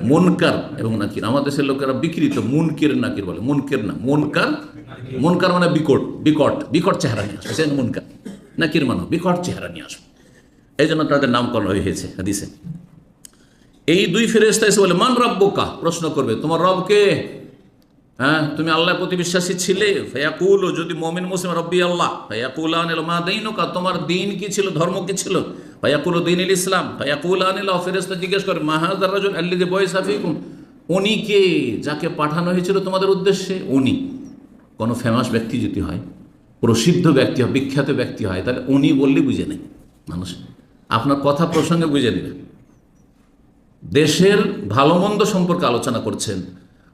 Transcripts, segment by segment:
মুনকার এবং নাকির। আমাদের দেশের লোকেরা বিকৃত মুনকির নাকির বলে, মুনকির না, মুনকার। মুনকার মানে বিকট, বিকট বিকট চেহারা নিয়ে আসবে, সেটা মুনকার। নাকির মানে বিকট চেহারা নিয়ে আসবে, এই জন্য তাদের নামকরণ হয়েছে হাদিসে। এই দুই ফেরেশতা এসে বলে মান রাব্বুকা, প্রশ্ন করবে তোমার রব কে? হ্যাঁ, তুমি আল্লাহর প্রতি বিশ্বাসী ছিলে? ফায়াকুল, যদি মুমিন মুসলিম রব্বি আল্লাহ। ফায়াকুলান মা দীনুকা, তোমার দিন কি ছিল, ধর্ম কি ছিল? ফায়াকুলু দীনুল ইসলাম। ফায়াকুলান, ফেরেশতা জিজ্ঞেস করে মা হাযার রাজুল আল্লাযী বুইসা ফীকুম, উনি কে যাকে পাঠানো হয়েছিল তোমাদের উদ্দেশ্যে? উনি কোনো ফেমাস ব্যক্তি যদি হয়, প্রসিদ্ধ ব্যক্তি হয়, বিখ্যাত ব্যক্তি হয়, তাহলে উনি বললে বুঝে নেই মানুষ, আপনার কথা প্রসঙ্গে বুঝে নেবে। দেশের ভালো মন্দ সম্পর্কে আলোচনা করছেন,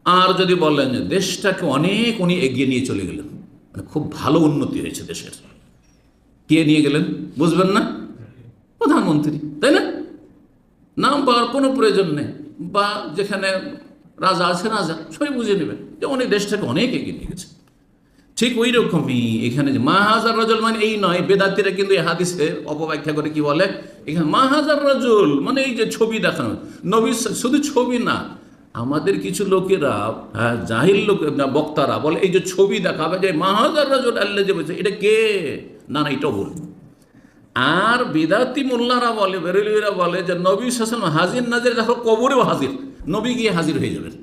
আর যদি বলেন যে দেশটাকে অনেক উনি এগিয়ে নিয়ে চলে গেলেন, মানে খুব ভালো উন্নতি হয়েছে দেশের, কে নিয়ে গেলেন বুঝবেন না? প্রধানমন্ত্রী, তাই না? নাম পাওয়ার কোনো প্রয়োজন নেই, বা যেখানে রাজা আছে রাজা, সবাই বুঝে নেবেন যে উনি দেশটাকে অনেক এগিয়ে নিয়ে গেছে। ঠিক ওই রকমই এখানে যে মা হাজার রাজুল মানে এই নয়, বেদাতিরা কিন্তু এই হাদিসের অপব্যাখ্যা করে কি বলে, এখানে মা হাজার রাজুল মানে এই যে ছবি দেখানো, নবী শুধু ছবি না, আমাদের কিছু লোকেরা জাহিল লোক বক্তারা বলে এই যে ছবি দেখাবে যে মা হাজার রাজুল আল্লাহ যে বলছে, এটা কে? না না, এটাও বল। আর বিদাতি মোল্লারা বলে, বেরেলভিরা বলে যে নবী সাল্লাল্লাহু হাজির নাজির দেখো, কবরেও হাজির, নবী গিয়ে হাজির হয়ে যাবেন।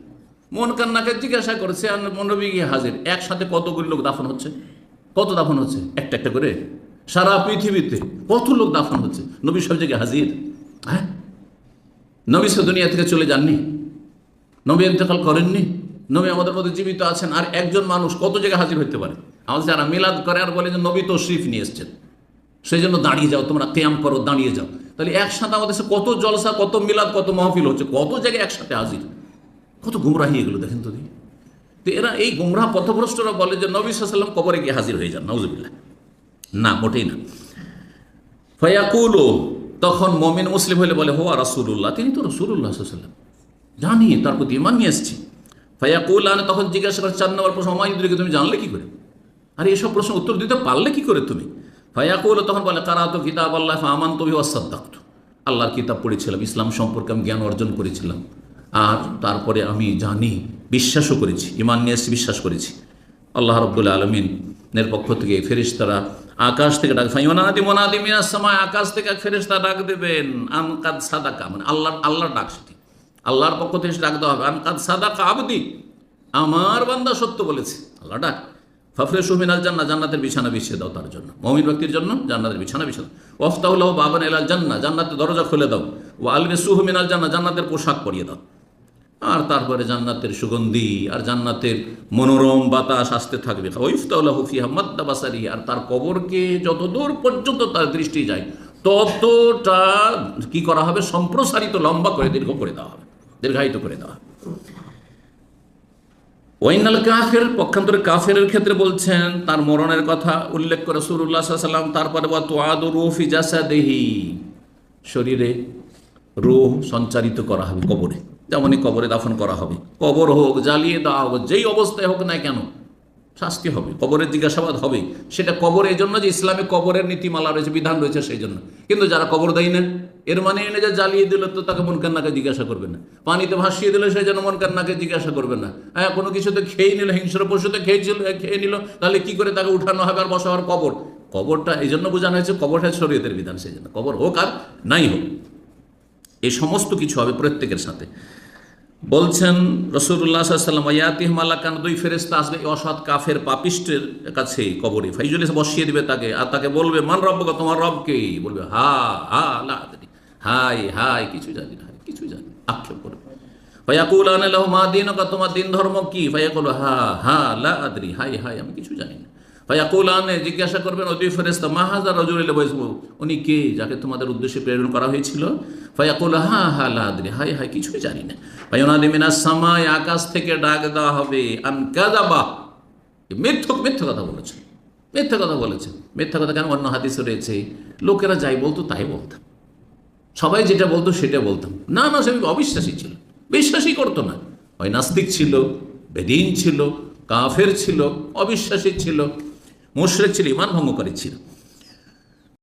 মন কান্নাকে জিজ্ঞাসা করছে আর নবী গিয়ে হাজির। একসাথে কতগুলি লোক দাফন হচ্ছে? কত দাফন হচ্ছে? একটা একটা করে সারা পৃথিবীতে কত লোক দাফন হচ্ছে, নবী সব জায়গায় হাজির। হ্যাঁ, নবী সে দুনিয়া থেকে চলে যাননি, নবী ইন্তেকাল করেননি, নবী আমাদের মধ্যে জীবিত আছেন। আর একজন মানুষ কত জায়গায় হাজির হতে পারে? আমাদের যারা মিলাদ করে আর বলে যে নবী তশরিফ নিয়ে এসছেন, সেই জন্য দাঁড়িয়ে যাও, তোমরা কিয়াম করো, দাঁড়িয়ে যাও। তাহলে একসাথে আমাদের কত জলসা, কত মিলাদ, কত মাহফিল হচ্ছে, কত জায়গায় একসাথে হাজির, কত গুমরাহি এগুলো দেখেন তো। তো এরা এই গুমরাহ পথভ্রষ্টরা বলে যে নবী সাল্লাল্লাহু আলাইহি ওয়াসাল্লাম কবরে গিয়ে হাজির হয়ে যান, নাউজুবিল্লাহ। না, মোটেই না। ফায়াকুলু, তখন মুমিন মুসলিম হলে বলে হুয়া রাসূলুল্লাহ, তিনি তো রাসূলুল্লাহ সাল্লাল্লাহু আলাইহি ওয়াসাল্লাম, জানি, তার প্রতি ঈমান নিয়ে এসেছি। ফায়াকুলান, তখন জিজ্ঞাসা করে 4 নম্বর প্রশ্ন, ওমাইদুরিকে তুমি জানলে কি করে? আরে এসব প্রশ্ন উত্তর দিতে পারলে কি করে তুমি? ফায়াকুলু, তখন বলে কারাতু কিতাবাল্লাহ ফাআমানতু বিহি ওয়াসাদ্দাকতু, আল্লাহর কিতাব পড়েছিলাম, ইসলাম সম্পর্কে আমি জ্ঞান অর্জন করেছিলাম, আর তারপরে আমি জানি, বিশ্বাসও করেছি, ঈমান নিয়ে এসে বিশ্বাস করেছি। আল্লাহ রাব্বুল আলামিনের পক্ষ থেকে ফেরেশতারা আকাশ থেকে ডাক, ফায়ুনাদি মুনাদি মিনাস সামা, আকাশ থেকে ফেরেশতা ডাক দেবেন, আন কাদ সাদাকা, মানে আল্লাহর ডাক, সেটি আল্লাহর পক্ষ থেকে ডাক দেওয়া হবে, আন কাদ সাদাকা আবদি, আমার বান্দা সত্য বলেছে, আল্লাহ ডাক। ফাফরেশু মিনাল জান্নাহ, জান্নাতের বিছানা বিছিয়ে দাও তার জন্য, মুমিন ব্যক্তির জন্য জান্নাতের বিছানা বিছিয়ে দাও। ওয়াফতাহু লাহু বাবান ইলাল জান্নাহ, জান্নাতের দরজা খুলে দাও। ওয়া আলবিসুহু মিনাল জান্নাহ, জান্নাতের পোশাক পরিয়ে দাও। আর তারপরে জান্নাতের সুগন্ধি আর জান্নাতের মনোরম বাতাস আসতে থাকবে। ওয়াইফতাহু লাহু ফিহা মাদ্দা বাসারি, আর তার কবরকে যত দূর পর্যন্ত তার দৃষ্টি যায় ততটা কি করা হবে, সম্প্রসারিত, লম্বা করে দীর্ঘ করে দেওয়া হবে, দীর্ঘায়িত করে দেওয়া হবে। ওয়াইনাল কাফের, পক্ষান্তরে কাফেরের ক্ষেত্রে বলছেন তার মরণের কথা উল্লেখ করে রাসূলুল্লাহ সাল্লাল্লাহু আলাইহি ওয়াসাল্লাম। তারপরে ওয়া তুআদু রূহু ফি জাসাদিহি, শরীরে রূহ সঞ্চারিত করা হবে কবরে, যেমনই কবরে দাফন করা হবে, কবর হোক, জ্বালিয়ে দেওয়া হোক, যেই অবস্থায় হোক না কেন শাস্তি হবে, কবরের জিজ্ঞাসাবাদ হবে। সেটা কবর এই জন্য যে ইসলামে কবরের নীতিমালা রয়েছে, বিধান রয়েছে, সেই জন্য। কিন্তু যারা কবর দেয় না, এর মানে এনে যে জ্বালিয়ে দিল তো তাকে মন কান্নাকে জিজ্ঞাসা করবে না, পানিতে ভাসিয়ে দিল সেই জন্য মন কান্নাকে জিজ্ঞাসা করবে না। হ্যাঁ, কোনো কিছুতে খেয়ে নিল, হিংস্র পশুতে খেয়ে নিল, তাহলে কি করে তাকে উঠানো হবে আর বসা হওয়ার? কবরটা এই জন্য বোঝানো হয়েছে, কবরটা শরীয়তের বিধান, সেই জন্য কবর হোক আর নাই হোক, এই সমস্ত কিছু হবে প্রত্যেকের সাথে। বলছেন রাসূলুল্লাহ সাল্লাল্লাহু আলাইহি ওয়াসাল্লাম, ইয়াতিহি মালাকান, দুই ফেরেশতা আসবে অসৎ কাফের পাপিষ্টের কাছে কবরে, ফাইজুলিস, বসিয়ে দিবে তাকে, আর তাকে বলবে মান রব্বুকা, তোমার রব কে? বলবে হা হা লা আদরি, হাই হাই কিছু জানি না, কিছু জানি, আক্ষেপ করবে। ফায়াকুলান লাহু মা দীনুকা, তোমার দিন ধর্ম কি? ফায়াকুলু হা হা লা আদরি, হাই হাই আমি কিছু জানি না। ফায়াকুলান, জিজ্ঞাসা করবেন ওই দুই ফেরেশতা, মা হাযা রাজুল লাবইসু, উনি কে যাকে তোমাদের উদ্দেশ্যে প্রেরণ করা হয়েছিল? ফায়াকুলু হা হা লা আদরি, হাই হাই কিছুই জানি না। ফায়ুনাদি মিনাস সামাই, আকাশ থেকে ডাক দেওয়া হবে, আন কাযাবা, মিথ্যা কথা বলেছে, মিথ্যা কথা বলেছে। মিথ্যা কথা কেন? অন্য হাদিসে রয়েছে লোকেরা যাই বলতো তাই বলতাম, সবাই যেটা বলতো সেটা বলতাম। না না, সে অবিশ্বাসী ছিল, বিশ্বাসই করতো না, হয় নাস্তিক ছিল, বেদিন ছিল, কাফের ছিল, অবিশ্বাসী ছিল, মুশরিক ছিল, ঈমান ভঙ্গকারী ছিল।